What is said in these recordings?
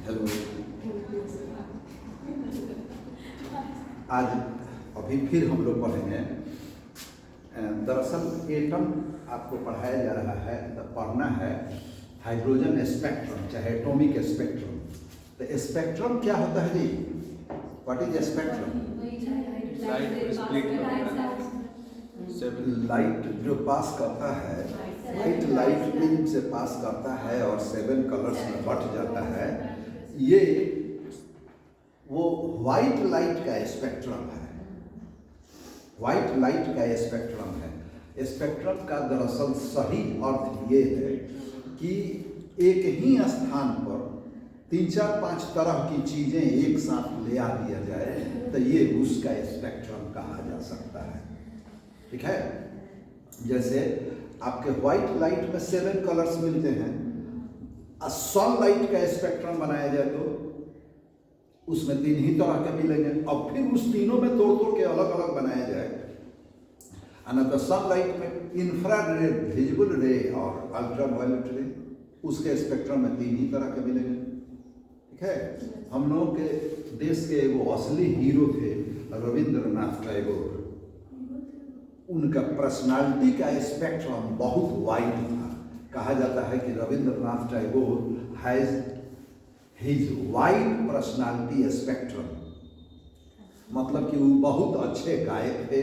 Hello. आज अभी फिर हम लोग पढ़ेंगे। दरअसल एटम आपको पढ़ाया जा रहा है, तो पढ़ना है हाइड्रोजन स्पेक्ट्रम, चाहे एटॉमिक स्पेक्ट्रम। तो स्पेक्ट्रम क्या होता है जी? What is spectrum? लाइट जो पास करता है, वाइट लाइट बीम से पास करता है और 7 कलर्स में बट जाता है, ये वो वाइट लाइट का स्पेक्ट्रम है। वाइट लाइट का स्पेक्ट्रम है। स्पेक्ट्रम का दरअसल सही अर्थ ये है कि एक ही स्थान पर 3-4-5 तरह की चीजें एक साथ ले आ दिया जाए तो ये उसका स्पेक्ट्रम कहा जा सकता है। ठीक है। जैसे आपके व्हाइट लाइट में 7 कलर्स मिलते हैं, सन लाइट का स्पेक्ट्रम बनाया जाए तो उसमें 3 ही तरह के मिलेंगे। अब फिर उस तीनों में तोड़ तोड़ के अलग अलग बनाया जाए, तो सनलाइट में इंफ्रारेड रे, विजिबल रे और अल्ट्रावायलेट रे, उसके स्पेक्ट्रम में 3 ही तरह के मिलेंगे। ठीक है। हम लोगों के देश के वो असली हीरो थे रविंद्रनाथ टैगोर। उनका पर्सनालिटी का स्पेक्ट्रम बहुत वाइड था। कहा जाता है कि Rabindranath Tagore has his wide personality spectrum. मतलब कि वो बहुत अच्छे गायक थे,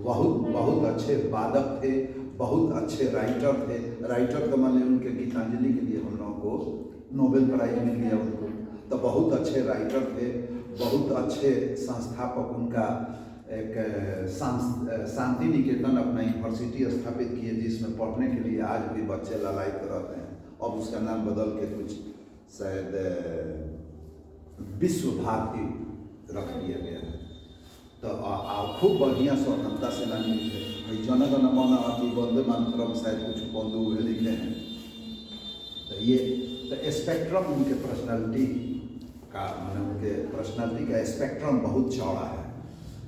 बहुत अच्छे वादक थे, बहुत अच्छे राइटर थे। राइटर तो मान लीजिए उनके गीतांजलि के लिए हम लोगों को नोबेल प्राइज मिल गया उनको। तो बहुत अच्छे राइटर थे, बहुत अच्छे संस्थापक। उनका एक शांति निकेतन अपना यूनिवर्सिटी स्थापित किए, जिसमें पढ़ने के लिए आज भी बच्चे लालायित रहते हैं। अब उसका नाम बदल के कुछ शायद विश्व भारती रख दिया गया है। तो खूब बढ़िया स्वतंत्रता सेनानी थे। जनगण मन अति वंदे मातरम शायद कुछ बंधु हुए लिखे हैं। तो ये तो स्पेक्ट्रम उनके पर्सनालिटी का, मैंने उनके पर्सनालिटी का स्पेक्ट्रम बहुत चौड़ा है।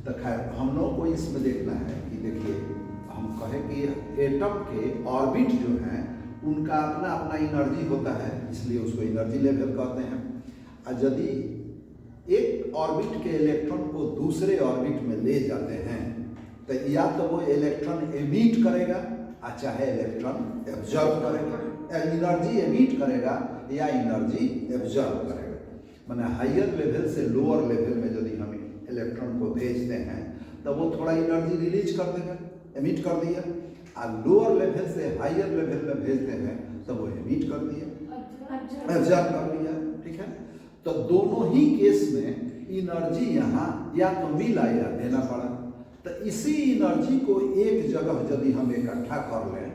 तो खैर हम लोगों को इसमें देखना है कि देखिए, हम कहें कि एटम के ऑर्बिट जो हैं उनका अपना अपना एनर्जी होता है, इसलिए उसको एनर्जी लेवल कहते हैं। और यदि एक ऑर्बिट के इलेक्ट्रॉन को दूसरे ऑर्बिट में ले जाते हैं तो या तो वो इलेक्ट्रॉन एमिट करेगा और चाहे इलेक्ट्रॉन एब्जॉर्ब करेगा। एनर्जी एमिट करेगा या एनर्जी एब्जॉर्ब करेगा। माने हायर लेवल से लोअर लेवल में यदि हम इलेक्ट्रॉन को भेजते हैं तो वो थोड़ा एनर्जी रिलीज कर देगा, एमिट कर दिया। और लोअर लेवल से हायर लेवल में भेजते हैं तो वो एमिट कर दिया, एब्जॉर्ब कर लिया। ठीक है। तो दोनों ही केस में एनर्जी यहाँ या तो मिला या देना पड़ा। तो इसी एनर्जी को एक जगह यदि हम इकट्ठा कर लें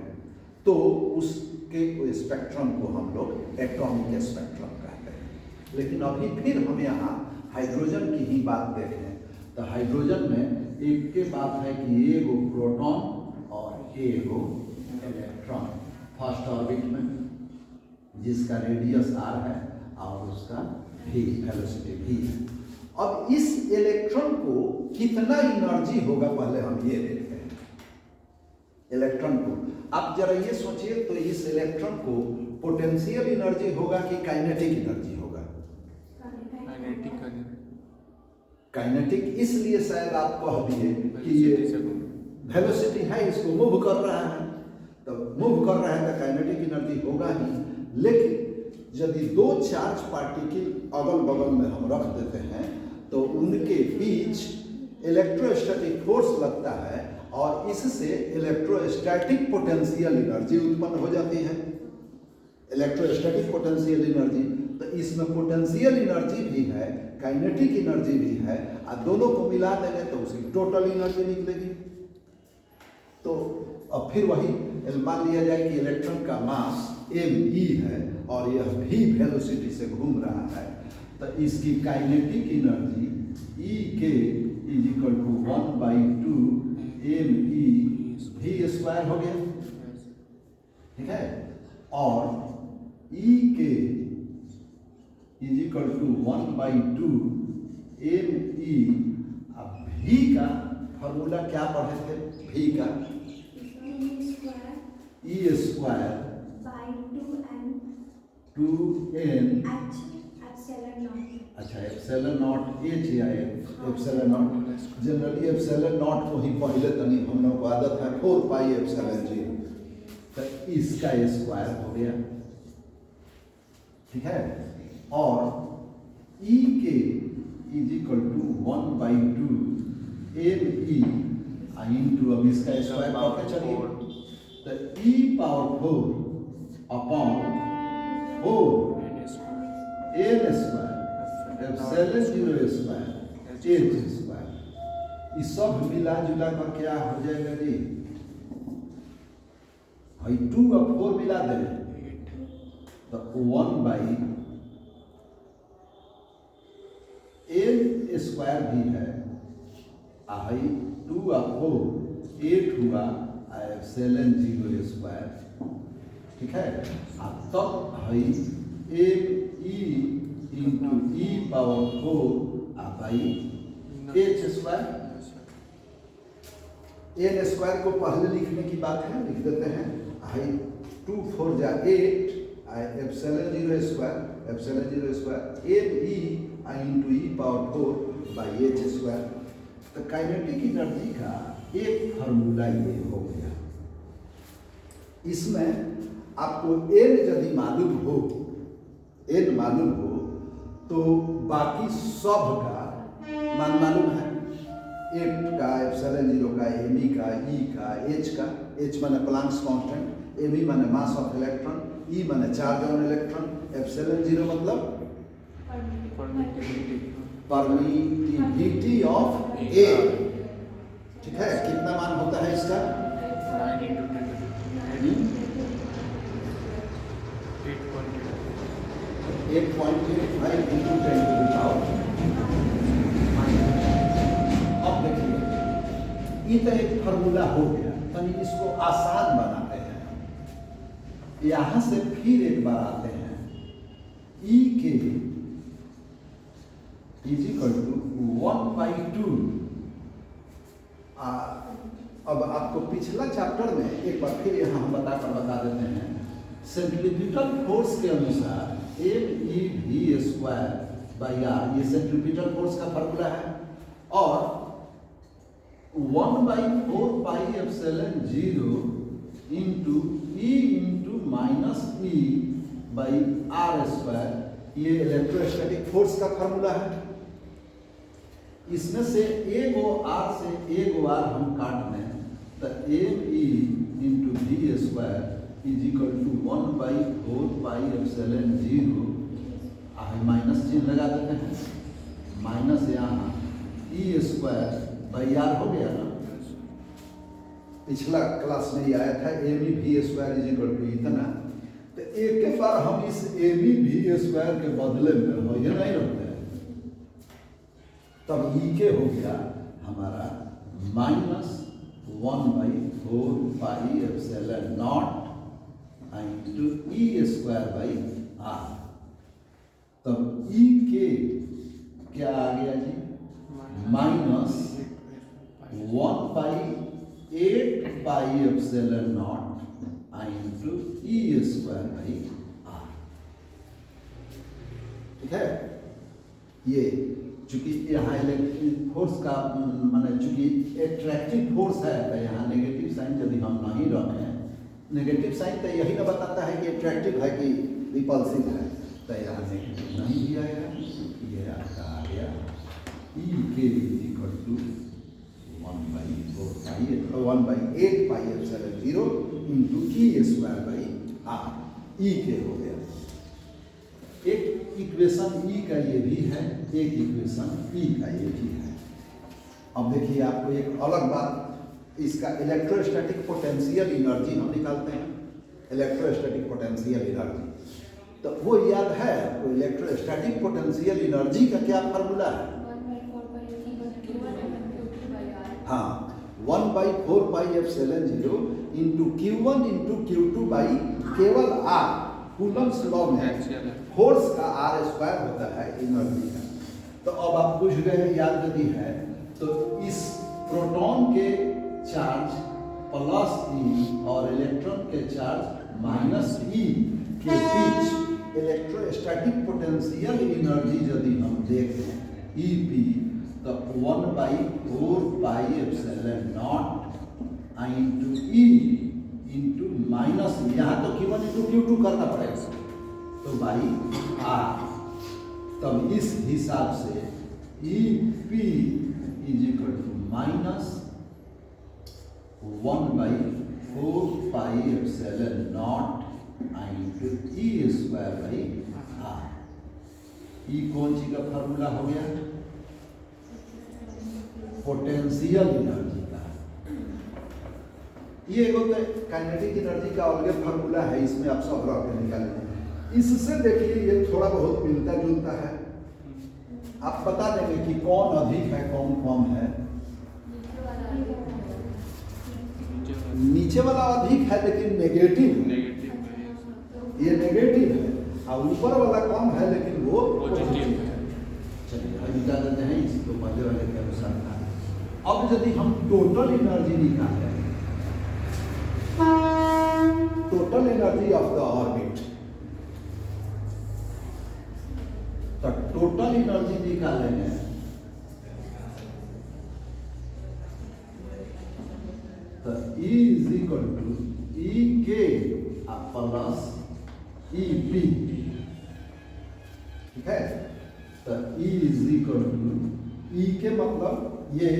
तो उसके स्पेक्ट्रम को हम लोग एटॉमिक स्पेक्ट्रम कहते हैं। लेकिन अभी फिर हम यहाँ हाइड्रोजन की ही बात देखें तो हाइड्रोजन में एक के बात है कि एगो प्रोटॉन और एगो इलेक्ट्रॉन फर्स्ट ऑर्बिट में, जिसका रेडियस r है और उसका v वेलोसिटी v है। अब इस इलेक्ट्रॉन को कितना एनर्जी होगा पहले हम ये देखते हैं। इलेक्ट्रॉन को आप जरा ये सोचिए, तो इस इलेक्ट्रॉन को पोटेंशियल एनर्जी होगा कि काइनेटिक एनर्जी होगा? काइनेटिक इसलिए शायद आप कह दिए कि ये वेलोसिटी है, इसको मूव कर रहा है। तो मूव कर रहा है तो काइनेटिक एनर्जी होगा ही। लेकिन यदि 2 चार्ज पार्टिकल अगल बगल में हम रख देते हैं तो उनके बीच इलेक्ट्रोस्टैटिक फोर्स लगता है और इससे इलेक्ट्रोस्टैटिक पोटेंशियल एनर्जी उत्पन्न हो जाती है। इलेक्ट्रोस्टैटिक पोटेंशियल एनर्जी, तो इसमें पोटेंशियल एनर्जी भी है, काइनेटिक एनर्जी भी है, और दोनों को मिला देंगे तो उसकी टोटल एनर्जी निकलेगी। तो अब फिर वही मान लिया जाए कि इलेक्ट्रॉन का मास me है और यह v वेलोसिटी से घूम रहा है, तो इसकी काइनेटिक एनर्जी E के equal to 1/2 me v square हो गया। ठीक है। और E के इक्वल टू 1/2 me। अब v का फॉर्मूला क्या पढ़े थे? v का e स्क्वायर by 2n अच्छा एप्सिलॉन नॉट एच या epsilon not, generally epsilon not को ही पहले तनी हम लोग को आदत है 4 पाई एप्सिलॉन जी, तो इसका स्क्वायर हो गया, ठीक है। और E k is equal to 1/2 m e into, अब इसका स्क्वायर करके चलिए, तो e power 4 upon 4 n square epsilon 0 square h square, इस सब मिला जुला कर क्या हो जाएगा जी, भाई 2 और 4 मिला दें तो 1/n स्क्वायर भी है, आई 2 और 4 8 हुआ एप्सिलॉन 0 स्क्वायर, ठीक है। तब है m e into e power 4 by h square, n square को पहले लिखने की बात है, लिख देते हैं, हाई 2 4 जा 8 epsilon 0 square m e into e power 4 by h square. तो काइनेटिक एनर्जी का एक फार्मूला ये हो गया। इसमें आपको n यदि मालूम हो, n मालूम हो तो बाकी सब का मान मालूम है, 8 का एप्सिलॉन 0 का m का e का h का, h माने प्लैंक्स कांस्टेंट, m माने मास ऑफ इलेक्ट्रॉन, e माने चार्ज ऑन इलेक्ट्रॉन, एप्सिलॉन 0 मतलब परमिटिविटी ऑफ ए, ठीक है। कितना मान होता है इसका, 8.85 into 10 to the power। अब देखिए ये तो एक फार्मूला हो गया, तो इसको आसान बनाते हैं। यहां से फिर एक बार आते हैं, E के इज इक्वल टू 1/2। अब आपको पिछला चैप्टर में एक बार फिर यहाँ हम बता देते हैं, सेंट्रीफ्यूगल फोर्स के अनुसार m/e स्क्वायर बाई r, ये सेंट्रीफ्यूगल फोर्स का फार्मूला है, और 1/4 pi epsilon 0 into e into minus e by r square, ये इलेक्ट्रोस्टैटिक फोर्स का फार्मूला है। इसमें से एगो r से एगो r हम काट लें तो m e into v square is equal to 1/4 pi epsilon 0, minus चिन्ह लगा देते हैं, माइनस यहाँ e स्क्वायर बाई r हो गया ना, पिछला क्लास में ये आया था m e v square is equal to इतना, तो एक के बार हम इस m e v स्क्वायर के बदले में हो ये नहीं रखते हैं, तब e के हो गया हमारा minus 1/4 pi epsilon not into e square by r। तब e के क्या आ गया जी, minus 1/8 pi epsilon not into e square by r, ठीक है। ये चूंकि यहाँ इलेक्ट्रिक फोर्स का माने चूंकि एट्रैक्टिव फोर्स है, तो यहाँ नेगेटिव साइन यदि हम नहीं रखें, नेगेटिव साइन तो यही ना बताता है कि एट्रैक्टिव है कि रिपल्सिव है, तो यहाँ नेगेटिव नहीं भी आएगा, ये आपका आ गया e के equal to 1/8 pi epsilon 0 into e square by r, e के हो गया। एक इक्वेशन e का ये भी है, एक इक्वेशन e का ये भी है। अब देखिए आपको एक अलग बात, इसका इलेक्ट्रोस्टैटिक पोटेंशियल एनर्जी हम निकालते हैं, इलेक्ट्रोस्टैटिक पोटेंशियल एनर्जी, तो वो याद है आपको, इलेक्ट्रोस्टैटिक पोटेंशियल एनर्जी का क्या फार्मूला है, हाँ 1/4 pi epsilon 0 into Q1 into Q2 by केवल R, कूलम्ब्स लॉ में फोर्स का R स्क्वायर होता है एनर्जी का। तो अब आप पूछ गए याद यदि है तो इस प्रोटॉन के चार्ज प्लस E और इलेक्ट्रॉन के चार्ज माइनस E के बीच इलेक्ट्रोस्टैटिक पोटेंशियल एनर्जी यदि हम देखें EP तो 1/4πε0 I into E into minus यहाँ तो Q1 इंटू Q2 करना पड़ेगा तो बाई R। तब इस हिसाब से EP is equal to minus 1/4πε0 I into E square by R। E कौन सी का फार्मूला हो गया? पोटेंशियल एनर्जी का। ये एगो तो काइनेटिक एनर्जी का अलग फार्मूला है, इसमें आप सब रख के निकालेंगे। इससे देखिए ये थोड़ा बहुत मिलता जुलता है, आप बता देंगे कि कौन अधिक है कौन कम है। नीचे वाला अधिक है लेकिन नेगेटिव, ये नेगेटिव है, और ऊपर वाला कम है लेकिन वो पॉजिटिव है। चलिए हम बता देते हैं इसको पहले वाले के अनुसार। अब यदि हम टोटल एनर्जी निकालें, total energy of the orbit, तो टोटल एनर्जी निकालेंगे तो E is equal to EK plus EP, ठीक है। तो E is equal to E के मतलब ये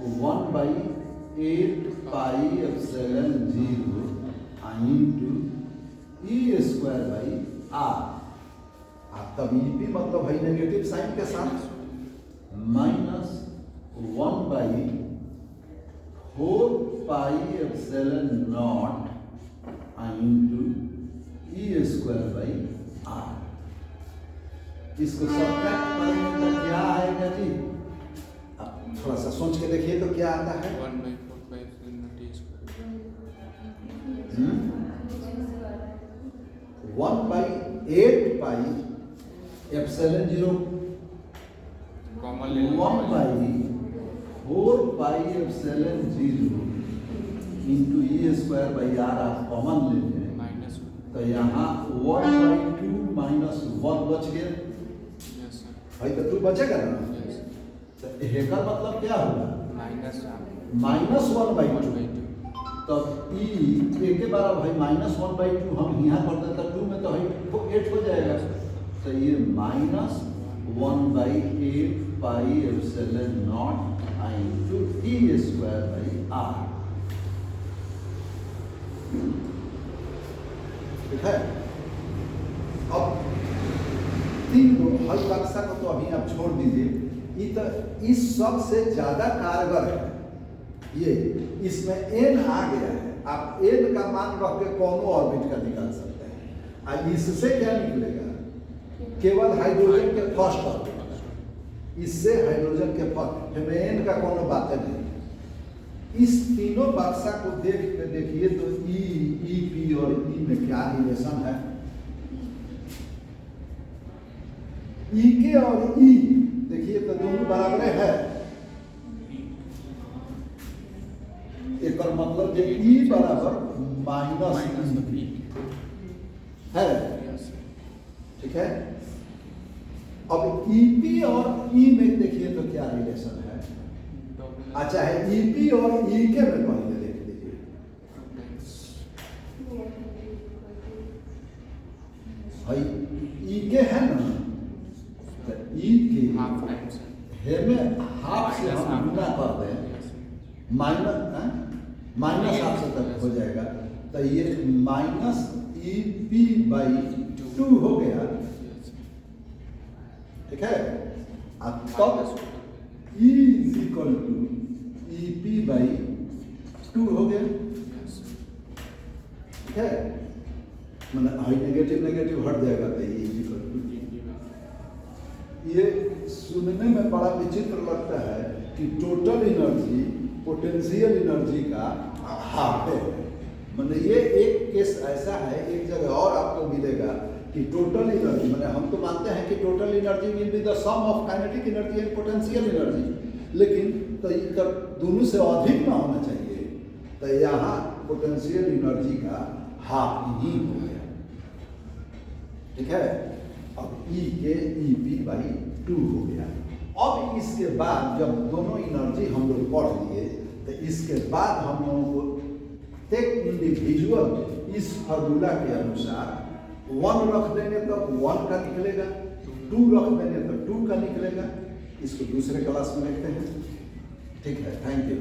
1/8πε0 I into E square by R। तब EP मतलब है नेगेटिव साइन के साथ minus 1/4πε0 I into E square by R। इसको सब्ट्रैक्ट करेंगे तो क्या आएगा जी? अब थोड़ा सा सोच के देखिए तो क्या आता है? 1/8πε0 1/4πε0 into E square by R आप कॉमन लेते हैं तो यहाँ 1/2 माइनस 1 बच गया भाई, तो 2 बचेगा ना। तो हेकर मतलब क्या होगा? -1/2। तब E के बार भाई -1/2 हम यहाँ कर दें तो 2 में तो 8 हो जाएगा। तो ये -1/8πε0 I into E square by R, ठीक है। अब 3 को हल बक्सा को तो अभी आप छोड़ दीजिए, ये तो इस सब से ज्यादा कारगर है ये, इसमें n आ गया है। आप n का मान रख के कोनो ऑर्बिट का निकाल सकते हैं। और इससे क्या निकलेगा? केवल हाइड्रोजन के फर्स्ट ऑर्बिट, इससे हाइड्रोजन के फर्स्ट में n का कोनो बात नहीं। इस तीनों बक्सा को देख के देखिए तो E, EP और E में क्या रिलेशन है? EK और E देखिए तो दोनों बराबर है। एक और मतलब जो E बराबर माइनस है, ठीक है। अब EP और E में देखिए तो क्या रिलेशन है? अच्छा है EP और EK में पहले देख लीजिए। भाई EK है ना, तो EK है में हाफ से हम गुना कर दें, माइनस हाफ से तक हो जाएगा। तो ये -EP/2 हो गया, ठीक है। अब तब E is equal to EP/2 हो गया, ठीक है। मतलब हाई नेगेटिव हट जाएगा तो E इज इक्वल टू। ये सुनने में बड़ा विचित्र लगता है कि टोटल एनर्जी पोटेंशियल एनर्जी का हाफ है। मतलब ये एक केस ऐसा है, एक जगह और आपको मिलेगा कि टोटल एनर्जी, मतलब हम तो मानते हैं कि total energy will be the sum of kinetic energy and potential energy, लेकिन तो दोनों से अधिक ना होना चाहिए। तो यहाँ पोटेंशियल एनर्जी का हाफ ही हो गया। ठीक है। अब ई के ई पी बाई 2 हो गया। अब इसके बाद जब दोनों एनर्जी हम लोग पढ़ लिए तो इसके बाद हम लोगों को टेक इंडिविजुअल इस फार्मूला के अनुसार 1 रख देंगे तो 1 का निकलेगा, 2 रख देंगे तो 2 का निकलेगा। इसको दूसरे क्लास में देखते हैं। ठीक है, थैंक यू।